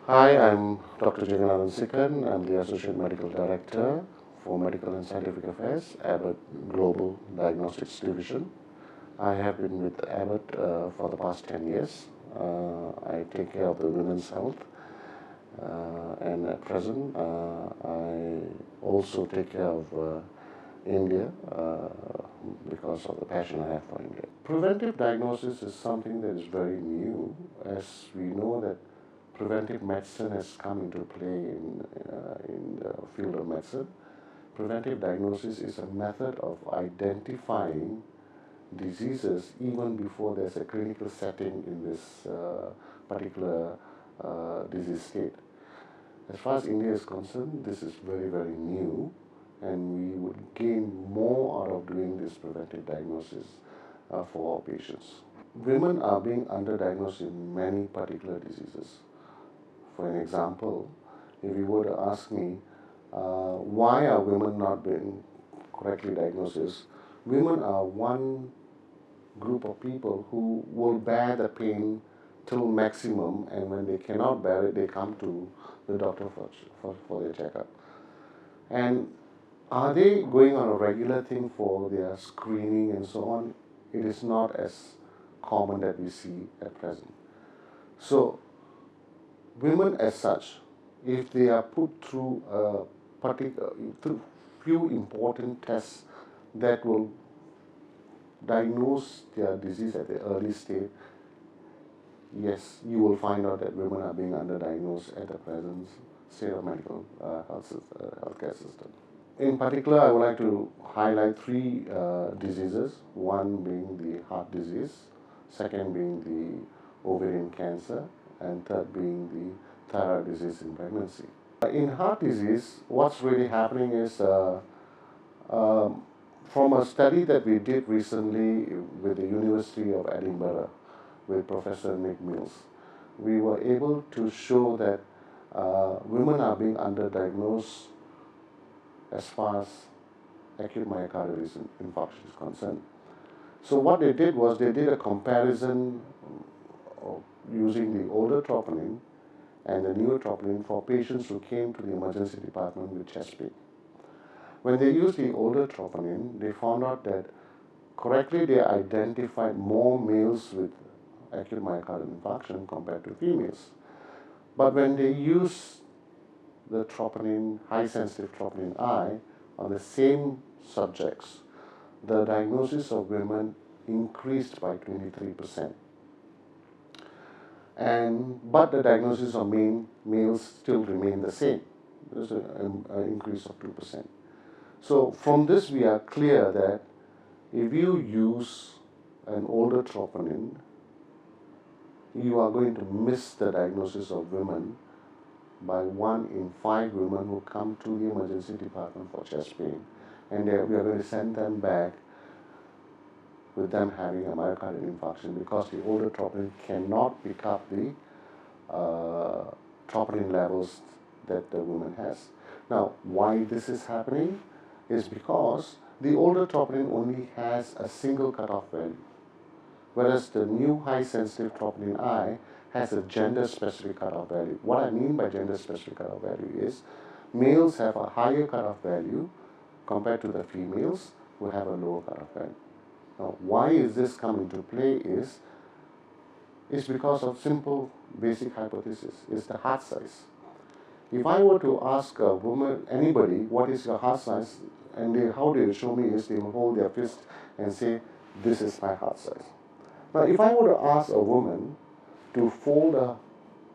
Hi, I'm Dr. Jaganathan Sickan. I'm the Associate Medical Director for Medical and Scientific Affairs, Abbott Global Diagnostics Division. I have been with Abbott for the past 10 years. I take care of the women's health, and at present, I also take care of India because of the passion I have for India. Preventive diagnosis is something that is very new, as we know that preventive medicine has come into play in the field of medicine. Preventive diagnosis is a method of identifying diseases even before there's a clinical setting in this particular disease state. As far as India is concerned, this is very, very new, and we would gain more out of doing this preventive diagnosis for our patients. Women are being underdiagnosed in many particular diseases. For an example, if you were to ask me, why are women not being correctly diagnosed, women are one group of people who will bear the pain till maximum, and when they cannot bear it, they come to the doctor for their checkup. And are they going on a regular thing for their screening and so on? It is not as common that we see at present. So women as such, if they are put through through few important tests that will diagnose their disease at the early stage, yes, you will find out that women are being underdiagnosed at the present state of medical healthcare system. In particular, I would like to highlight three diseases, one being the heart disease, second being the ovarian cancer, and third being the thyroid disease in pregnancy. In heart disease, what's really happening is from a study that we did recently with the University of Edinburgh with Professor Nick Mills, we were able to show that women are being underdiagnosed as far as acute myocardial infarction is concerned. So what they did was they did a comparison of using the older troponin and the newer troponin for patients who came to the emergency department with chest pain. When they used the older troponin, they found out that correctly they identified more males with acute myocardial infarction compared to females. But when they used the troponin, high sensitive troponin I, on the same subjects, the diagnosis of women increased by 23%. But the diagnosis of males still remain the same. There's an increase of 2%. So from this we are clear that if you use an older troponin, you are going to miss the diagnosis of women by 1 in 5 women who come to the emergency department for chest pain, and we are going to send them back with them having a myocardial infarction because the older troponin cannot pick up the troponin levels that the woman has. Now, why this is happening is because the older troponin only has a single cutoff value, whereas the new high-sensitive troponin I has a gender-specific cutoff value. What I mean by gender-specific cutoff value is males have a higher cutoff value compared to the females who have a lower cutoff value. Now, why is this come into play is because of simple basic hypothesis, is the heart size. If I were to ask a woman, anybody, what is your heart size, and how they show me is they will hold their fist and say, this is my heart size. Now, if I were to ask a woman to fold a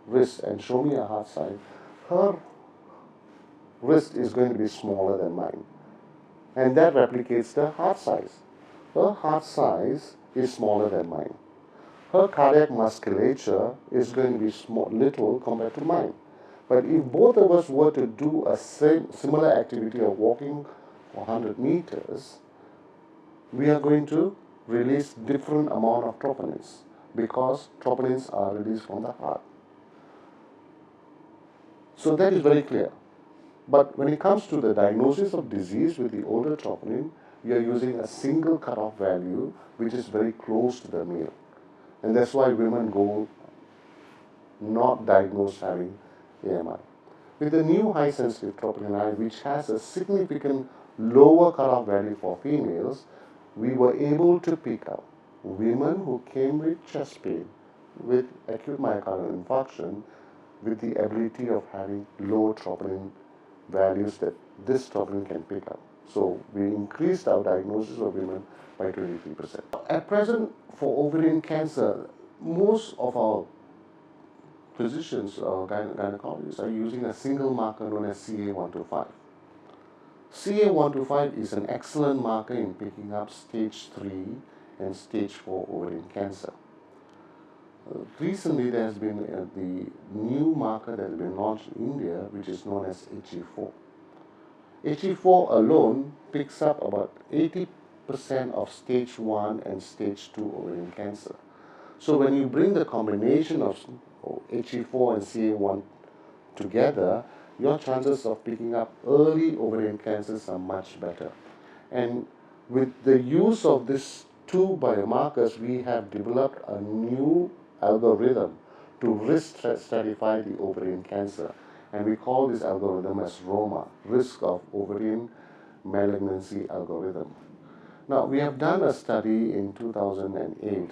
wrist and show me a heart size, her wrist is going to be smaller than mine. And that replicates the heart size. Her heart size is smaller than mine. Her cardiac musculature is going to be little compared to mine. But if both of us were to do a similar activity of walking for 100 meters, we are going to release different amount of troponins because troponins are released from the heart. So that is very clear. But when it comes to the diagnosis of disease with the older troponin, we are using a single cutoff value which is very close to the male. And that's why women go not diagnosed having AMI. With the new high-sensitive troponin I, which has a significant lower cutoff value for females, we were able to pick up women who came with chest pain, with acute myocardial infarction, with the ability of having low troponin values that this troponin can pick up. So we increased our diagnosis of women by 23%. At present, for ovarian cancer, most of our physicians or gynecologists are using a single marker known as CA125. CA125 is an excellent marker in picking up stage 3 and stage 4 ovarian cancer. Recently, there has been the new marker that has been launched in India, which is known as HE4. HE4 alone picks up about 80% of stage 1 and stage 2 ovarian cancer. So when you bring the combination of HE4 and CA1 together, your chances of picking up early ovarian cancers are much better. And with the use of these two biomarkers, we have developed a new algorithm to risk stratify the ovarian cancer. And we call this algorithm as ROMA, Risk of Ovarian Malignancy Algorithm. Now, we have done a study in 2008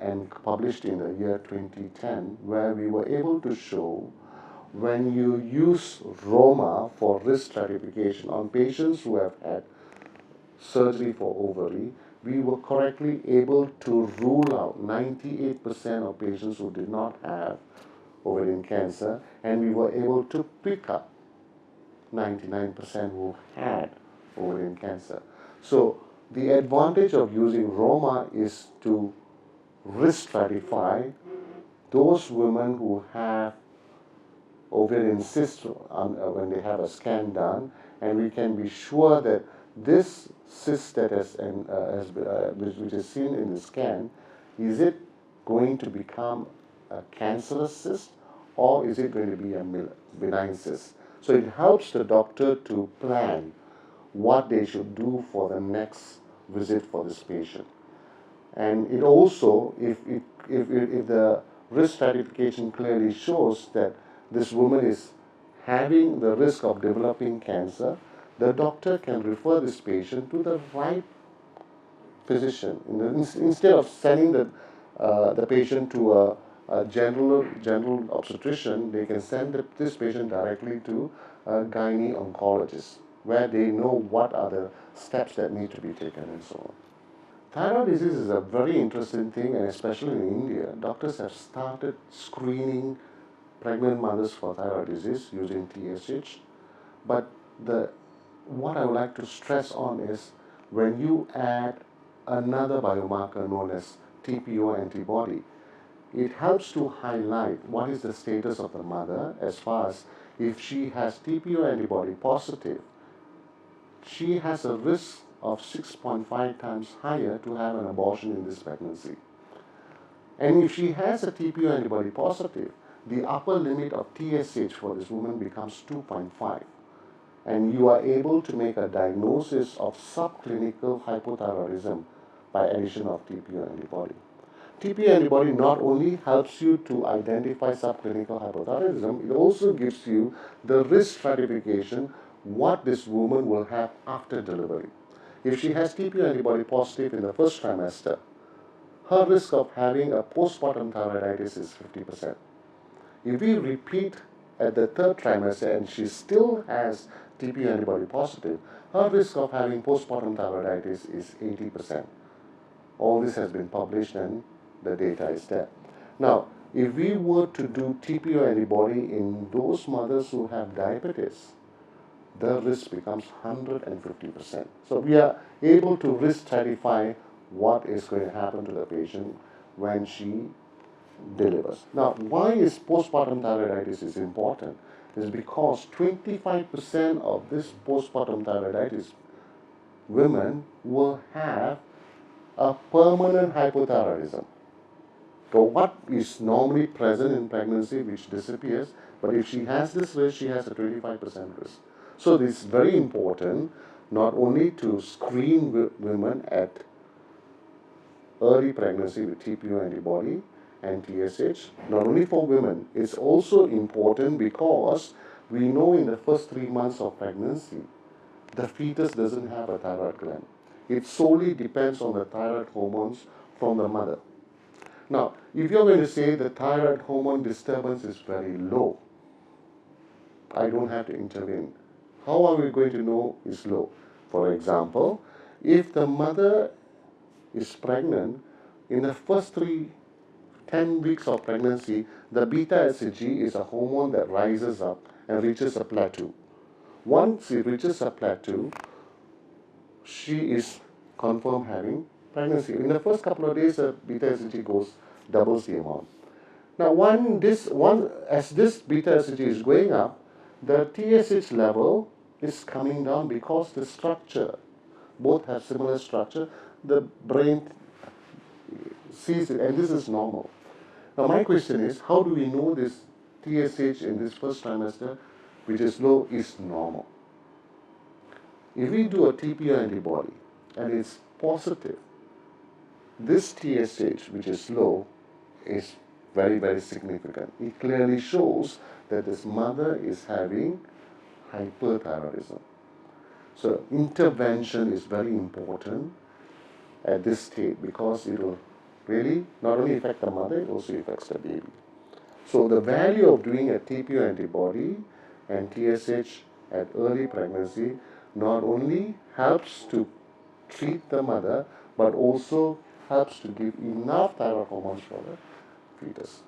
and published in the year 2010, where we were able to show when you use ROMA for risk stratification on patients who have had surgery for ovary, we were correctly able to rule out 98% of patients who did not have ovarian cancer, and we were able to pick up 99% who had ovarian cancer. So the advantage of using ROMA is to risk stratify those women who have ovarian cysts when they have a scan done, and we can be sure that this cyst that which is seen in the scan, is it going to become a cancerous cyst, or is it going to be a benign cyst? So it helps the doctor to plan what they should do for the next visit for this patient. And it also, if the risk stratification clearly shows that this woman is having the risk of developing cancer, the doctor can refer this patient to the right physician. Instead of sending the patient to a general obstetrician, they can send this patient directly to a gynae oncologist, where they know what are the steps that need to be taken and so on. Thyroid disease is a very interesting thing, and especially in India, doctors have started screening pregnant mothers for thyroid disease using TSH. But what I would like to stress on is when you add another biomarker known as TPO antibody, it helps to highlight what is the status of the mother as far as if she has TPO antibody positive, she has a risk of 6.5 times higher to have an abortion in this pregnancy. And if she has a TPO antibody positive, the upper limit of TSH for this woman becomes 2.5. And you are able to make a diagnosis of subclinical hypothyroidism by addition of TPO antibody. TPO antibody not only helps you to identify subclinical hypothyroidism, it also gives you the risk stratification, what this woman will have after delivery. If she has TPO antibody positive in the first trimester, her risk of having a postpartum thyroiditis is 50%. If we repeat at the third trimester and she still has TPO antibody positive, her risk of having postpartum thyroiditis is 80%. All this has been published and the data is there. Now, if we were to do TPO antibody in those mothers who have diabetes, the risk becomes 150%. So we are able to risk stratify what is going to happen to the patient when she delivers. Now, why is postpartum thyroiditis is important? Is because 25% of this postpartum thyroiditis women will have a permanent hypothyroidism. So what is normally present in pregnancy which disappears, but if she has this risk, she has a 25% risk. So this is very important, not only to screen women at early pregnancy with TPO antibody, and TSH, not only for women, it's also important because we know in the first 3 months of pregnancy, the fetus doesn't have a thyroid gland. It solely depends on the thyroid hormones from the mother. Now, if you're going to say the thyroid hormone disturbance is very low, I don't have to intervene. How are we going to know it's low? For example, if the mother is pregnant, in the first 10 weeks of pregnancy, the beta-HCG is a hormone that rises up and reaches a plateau. Once it reaches a plateau, she is confirmed having pregnancy. In the first couple of days, the beta-HCG doubles the amount. Now, as this beta-HCG is going up, the TSH level is coming down because the structure, both have similar structure, the brain sees it, and this is normal. Now, my question is, how do we know this TSH in this first trimester, which is low, is normal? If we do a TPO antibody and it's positive, this TSH, which is low, is very, very significant. It clearly shows that this mother is having hyperthyroidism. So intervention is very important at this stage because it will really not only affect the mother, it also affects the baby. So the value of doing a TPO antibody and TSH at early pregnancy not only helps to treat the mother, but also helps to give enough thyroid hormones for the fetus.